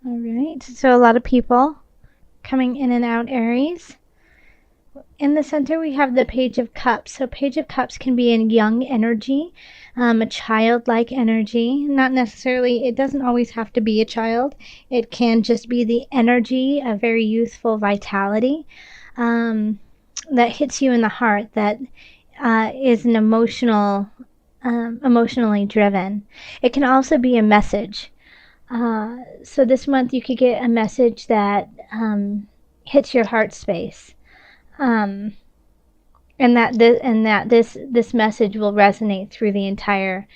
All right, so a lot of people coming in and out, Aries. In the center, we have the Page of Cups. So Page of Cups can be in young energy, a childlike energy. Not necessarily, it doesn't always have to be a child. It can just be the energy, a very youthful vitality that hits you in the heart, that is an emotionally driven. It can also be a message. So this month you could get a message that hits your heart space, um, and that this message will resonate through the entire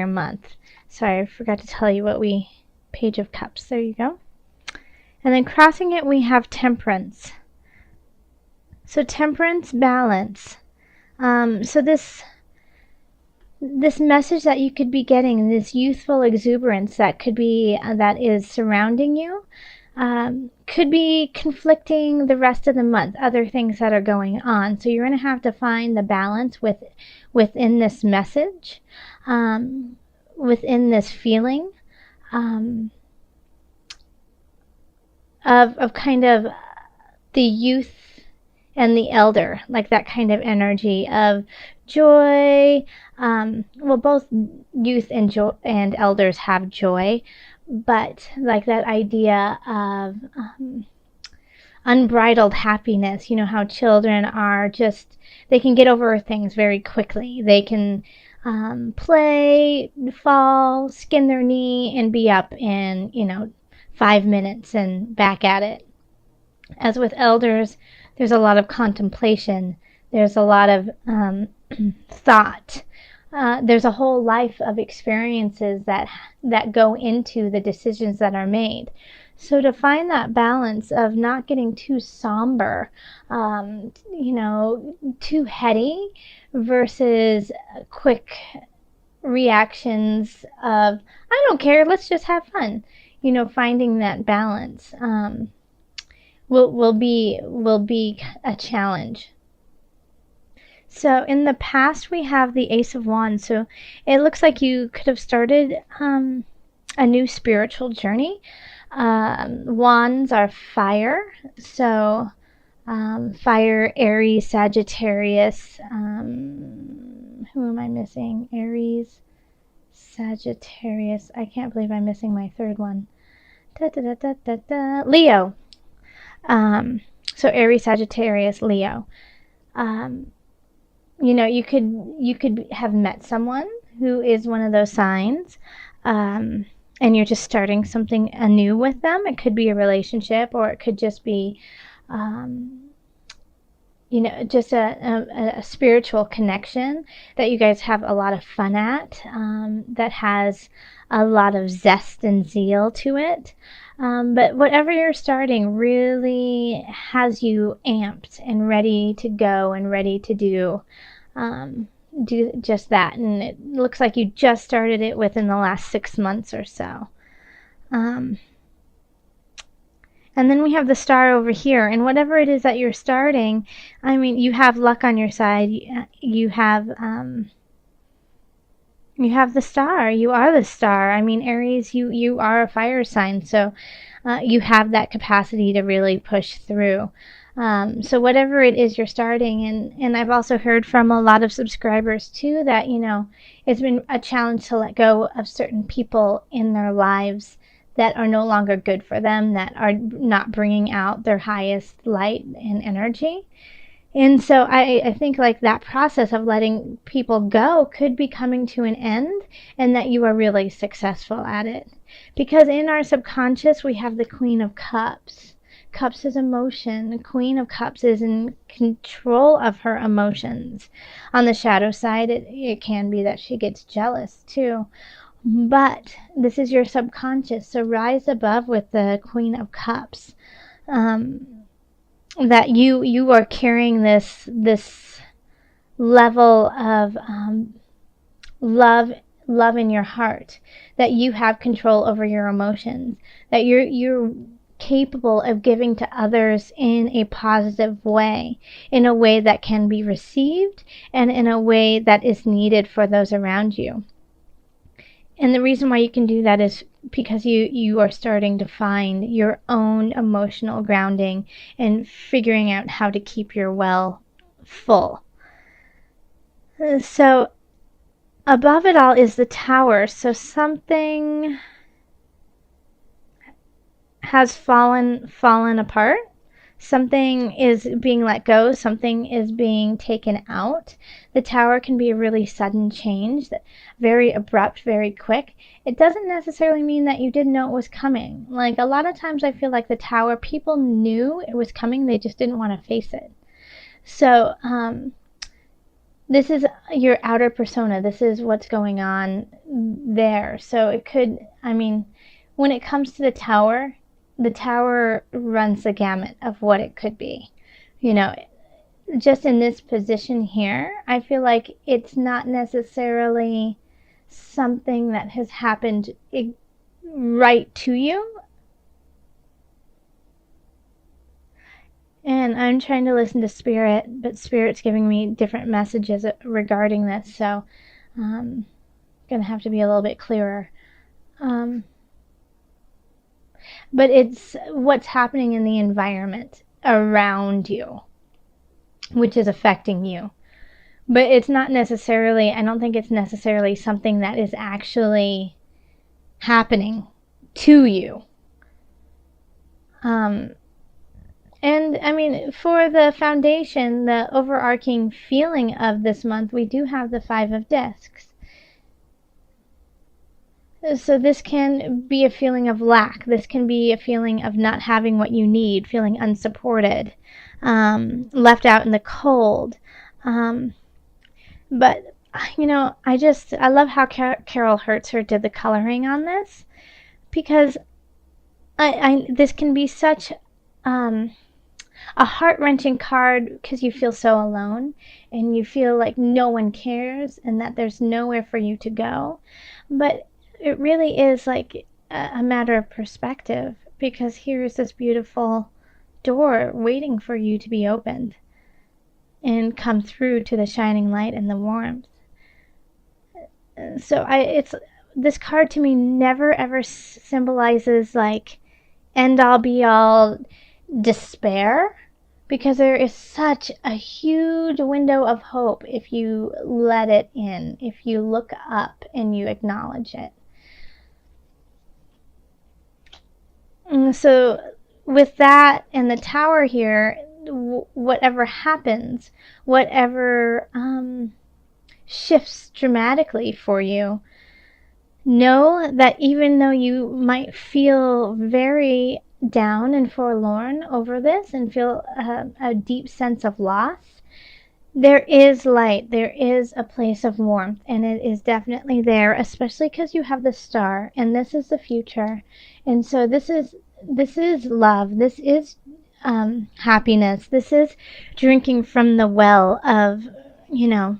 month. Sorry, I forgot to tell you what we Page of Cups. There you go. And then crossing it, we have Temperance. So Temperance, balance. So this message that you could be getting, this youthful exuberance that is surrounding you, could be conflicting the rest of the month, other things that are going on. So you're going to have to find the balance within this message, within this feeling, of kind of the youth and the elder, like that kind of energy of joy. Well, both youth and elders have joy, but like that idea of unbridled happiness. You know how children are just, they can get over things very quickly. They can play, fall, skin their knee, and be up in 5 minutes and back at it. As with elders, there's a lot of contemplation. There's a lot of thought. There's a whole life of experiences that go into the decisions that are made. So to find that balance of not getting too somber, too heady, versus quick reactions of, I don't care, let's just have fun. Finding that balance will be a challenge. So in the past, we have the Ace of Wands. So it looks like you could have started a new spiritual journey. Wands are fire. So fire, Aries, Sagittarius. Who am I missing? Aries, Sagittarius. I can't believe I'm missing my third one. Leo. So Aries, Sagittarius, Leo. You could have met someone who is one of those signs, and you're just starting something anew with them. It could be a relationship, or it could just be, just a spiritual connection that you guys have a lot of fun at, that has a lot of zest and zeal to it. But whatever you're starting really has you amped and ready to go and ready to do just that. And it looks like you just started it within the last 6 months or so. And then we have the Star over here, and whatever it is that you're starting, I mean, you have luck on your side. You have the Star. You are the Star. I mean, Aries, you are a fire sign, so you have that capacity to really push through. So whatever it is you're starting, and I've also heard from a lot of subscribers too that, it's been a challenge to let go of certain people in their lives that are no longer good for them, that are not bringing out their highest light and energy. And so I think like that process of letting people go could be coming to an end, and that you are really successful at it. Because in our subconscious, we have the Queen of Cups. Cups is emotion. The Queen of Cups is in control of her emotions. On the shadow side, it can be that she gets jealous too. But this is your subconscious. So rise above with the Queen of Cups. That you are carrying this level of love in your heart. That you have control over your emotions. That you're capable of giving to others in a positive way, in a way that can be received, and in a way that is needed for those around you. And the reason why you can do that is because you are starting to find your own emotional grounding and figuring out how to keep your well full. So above it all is the Tower. So something has fallen apart. Something is being let go, something is being taken out. The Tower can be a really sudden change, very abrupt, very quick. It doesn't necessarily mean that you didn't know it was coming. Like a lot of times I feel like the Tower, people knew it was coming, they just didn't want to face it. So this is your outer persona. This is what's going on there. So it could, I mean, when it comes to the Tower runs the gamut of what it could be. You know, just in this position here, I feel like it's not necessarily something that has happened right to you. And I'm trying to listen to Spirit, but Spirit's giving me different messages regarding this, so I'm going to have to be a little bit clearer. But it's what's happening in the environment around you, which is affecting you. But it's not necessarily, I don't think it's necessarily something that is actually happening to you. And I mean, for the foundation, the overarching feeling of this month, we do have the Five of Discs. So this can be a feeling of lack. This can be a feeling of not having what you need, feeling unsupported, left out in the cold. But, you know, I love how Carol Hertzer did the coloring on this, because this can be such a heart-wrenching card because you feel so alone and you feel like no one cares and that there's nowhere for you to go. But it really is like a matter of perspective, because here is this beautiful door waiting for you to be opened and come through to the shining light and the warmth. So it's this card to me never ever symbolizes like end all be all despair, because there is such a huge window of hope if you let it in, if you look up and you acknowledge it. And so with that and the Tower here, whatever happens, whatever shifts dramatically for you, know that even though you might feel very down and forlorn over this and feel a deep sense of loss, there is light, there is a place of warmth, and it is definitely there, especially because you have the Star, and this is the future. And so this is love, this is happiness, this is drinking from the well of, you know,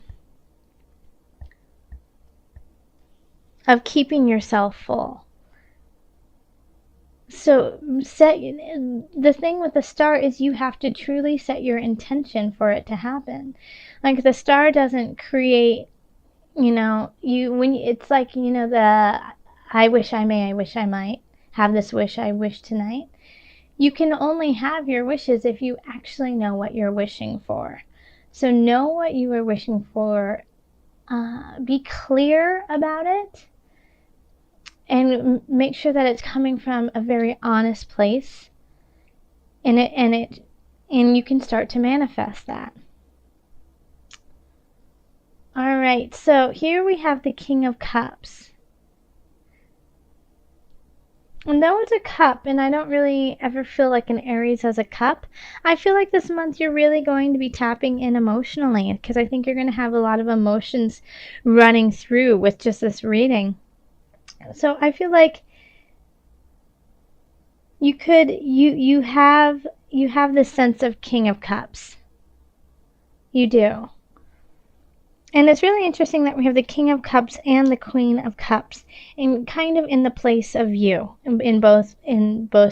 of keeping yourself full. So the thing with the Star is you have to truly set your intention for it to happen. Like the Star doesn't create, you know, it's like, you know, the I wish I may, I wish I might have this wish I wish tonight. You can only have your wishes if you actually know what you're wishing for. So know what you are wishing for, be clear about it, and make sure that it's coming from a very honest place, and you can start to manifest that. All right, so here we have the King of Cups. And though it's a cup, and I don't really ever feel like an Aries has a cup, I feel like this month you're really going to be tapping in emotionally, because I think you're going to have a lot of emotions running through with just this reading. So I feel like you have this sense of King of Cups. You do. And it's really interesting that we have the King of Cups and the Queen of Cups, and kind of in the place of you in both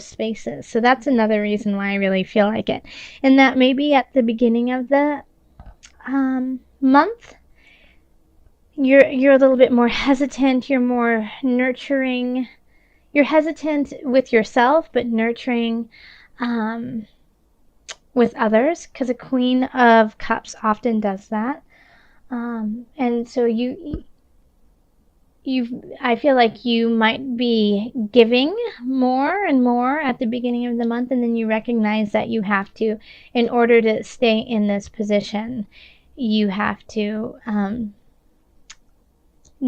spaces. So that's another reason why I really feel like it. And that maybe at the beginning of the month, you're a little bit more hesitant, you're more nurturing. You're hesitant with yourself, but nurturing with others, because a Queen of Cups often does that. And so I feel like you might be giving more and more at the beginning of the month, and then you recognize that you have to, in order to stay in this position, you have to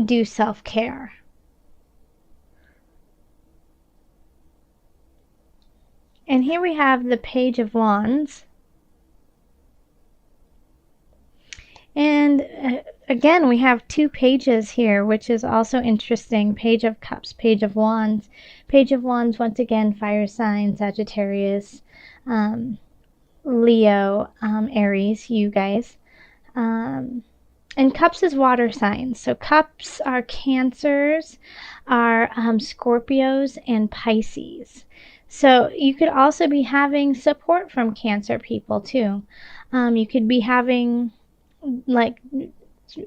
do self-care. And here we have the Page of Wands. And again, we have two pages here, which is also interesting. Page of Cups, Page of Wands. Page of Wands, once again, fire sign, Sagittarius, Leo, Aries, you guys. And Cups is water signs. So Cups are Cancers, are Scorpios, and Pisces. So you could also be having support from Cancer people too. You could be having, like,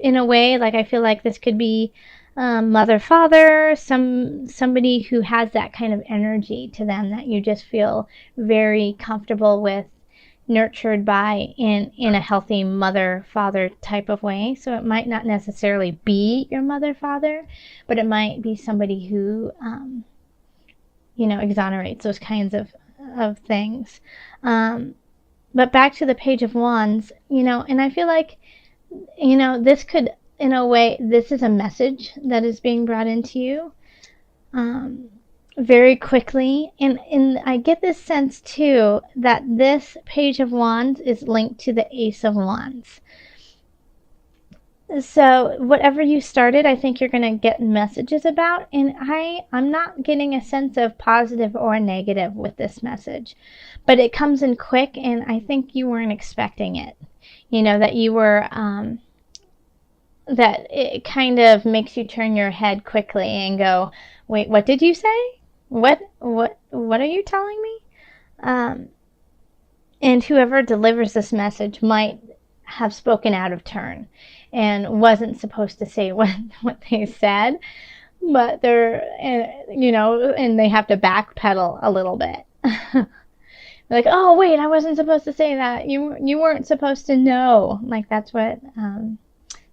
in a way, like, I feel like this could be mother, father, somebody who has that kind of energy to them that you just feel very comfortable with, nurtured by, in a healthy mother father type of way. So it might not necessarily be your mother father, but it might be somebody who exonerates those kinds of things. But back to the Page of Wands, and I feel like, this could, in a way, this is a message that is being brought into you very quickly. And I get this sense, too, that this Page of Wands is linked to the Ace of Wands. So whatever you started, I think you're going to get messages about. And I'm not getting a sense of positive or negative with this message. But it comes in quick, and I think you weren't expecting it. That you were, that it kind of makes you turn your head quickly and go, wait, what did you say? What are you telling me? And whoever delivers this message might have spoken out of turn and wasn't supposed to say what they said, but they're, and they have to backpedal a little bit. Like, oh wait, I wasn't supposed to say that. You weren't supposed to know. Like, that's what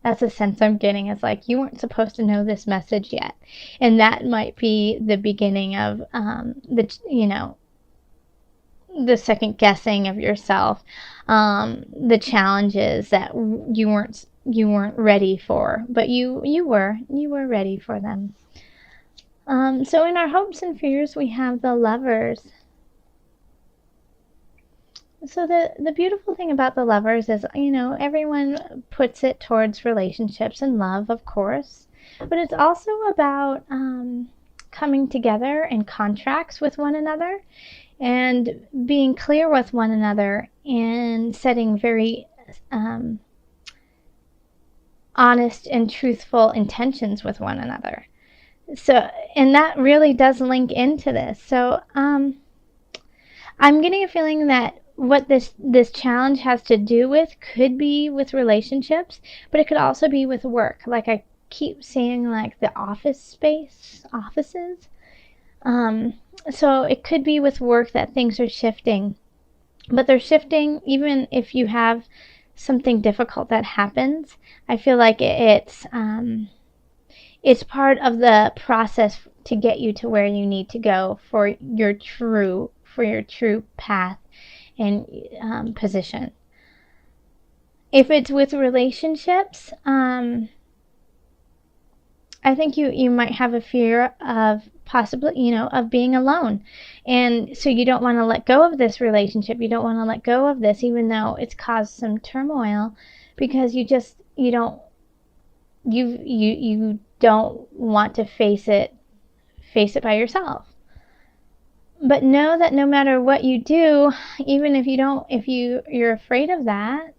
that's the sense I'm getting. It's like, you weren't supposed to know this message yet, and that might be the beginning of the second guessing of yourself, the challenges that you weren't ready for, but you were ready for them. So in our hopes and fears, we have the Lovers. So the beautiful thing about the Lovers is, everyone puts it towards relationships and love, of course, but it's also about coming together in contracts with one another and being clear with one another and setting very honest and truthful intentions with one another. So, and that really does link into this. So I'm getting a feeling that what this challenge has to do with could be with relationships, but it could also be with work. Like, I keep seeing, like, the offices. So it could be with work that things are shifting, but they're shifting even if you have something difficult that happens. I feel like it's part of the process to get you to where you need to go for your true path and position. If it's with relationships, I think you might have a fear of possibly, of being alone. And so you don't want to let go of this relationship. You don't want to let go of this, even though it's caused some turmoil, because you don't want to face it by yourself. But know that no matter what you do, even if you're afraid of that,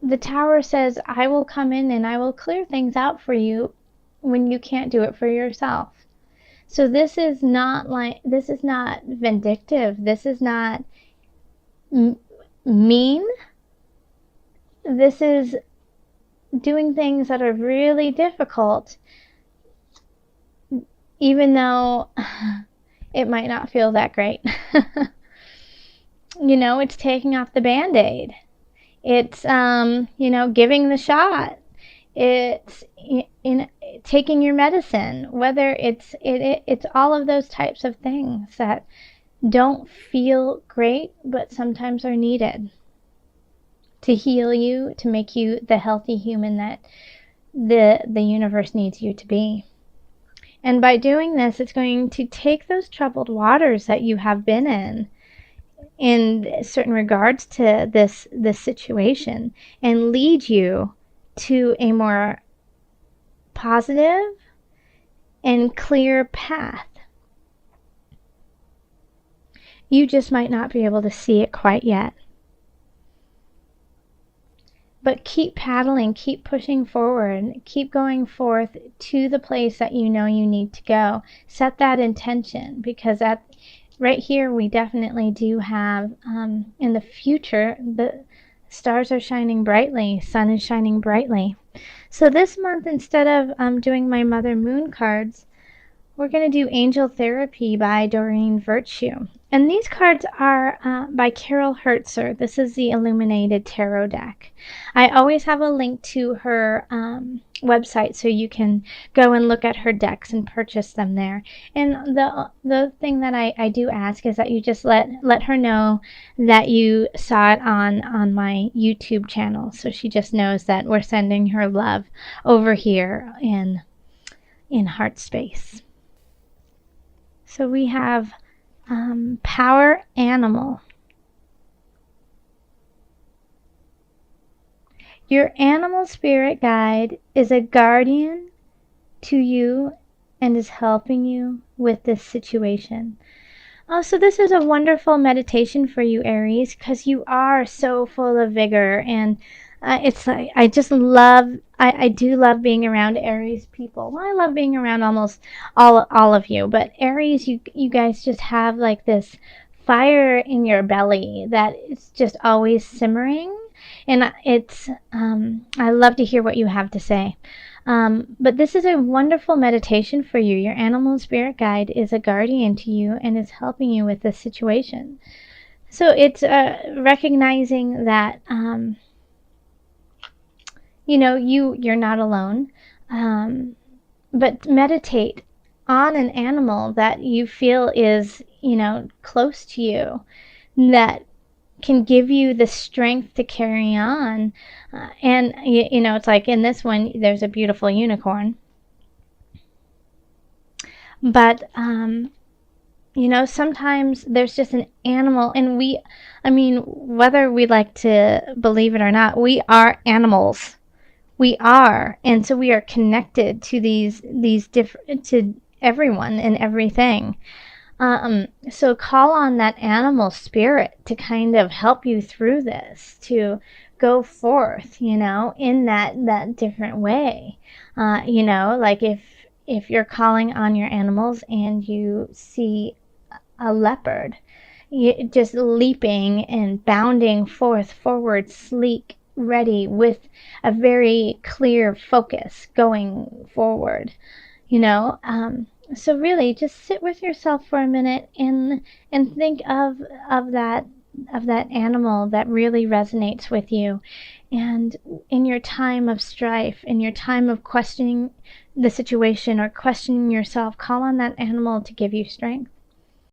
the Tower says, I will come in and I will clear things out for you when you can't do it for yourself. So this is not vindictive. This is not mean. This is doing things that are really difficult, even though it might not feel that great. It's taking off the Band-Aid. It's, giving the shot. It's in taking your medicine, whether it's all of those types of things that don't feel great, but sometimes are needed to heal you, to make you the healthy human that the universe needs you to be. And by doing this, it's going to take those troubled waters that you have been in certain regards to this situation, and lead you to a more positive and clear path. You just might not be able to see it quite yet. But keep paddling, keep pushing forward, keep going forth to the place that you know you need to go. Set that intention, because right here we definitely do have, in the future, the stars are shining brightly, sun is shining brightly. So this month, instead of doing my Mother Moon cards, we're going to do Angel Therapy by Doreen Virtue. And these cards are by Carol Hertzer. This is the Illuminated Tarot deck. I always have a link to her website, so you can go and look at her decks and purchase them there. And the thing that I do ask is that you just let her know that you saw it on my YouTube channel, so she just knows that we're sending her love over here in heart space. So we have Power Animal. Your animal spirit guide is a guardian to you and is helping you with this situation. Oh, so this is a wonderful meditation for you, Aries, because you are so full of vigor, and it's like I do love being around Aries people. Well, I love being around almost all of you, but Aries, you guys just have like this fire in your belly that is just always simmering, and it's I love to hear what you have to say. But this is a wonderful meditation for you. Your animal spirit guide is a guardian to you and is helping you with this situation. So it's recognizing that you're not alone, but meditate on an animal that you feel is close to you, that can give you the strength to carry on. And it's like in this one there's a beautiful unicorn, but sometimes there's just an animal, and whether we like to believe it or not, we are animals. We are, and so we are connected to these different, to everyone and everything. So call on that animal spirit to kind of help you through this, to go forth, in that different way. Like if you're calling on your animals and you see a leopard, just leaping and bounding forward, sleek, ready, with a very clear focus going forward, so really just sit with yourself for a minute and think of that animal that really resonates with you. And in your time of strife, in your time of questioning the situation or questioning yourself, call on that animal to give you strength.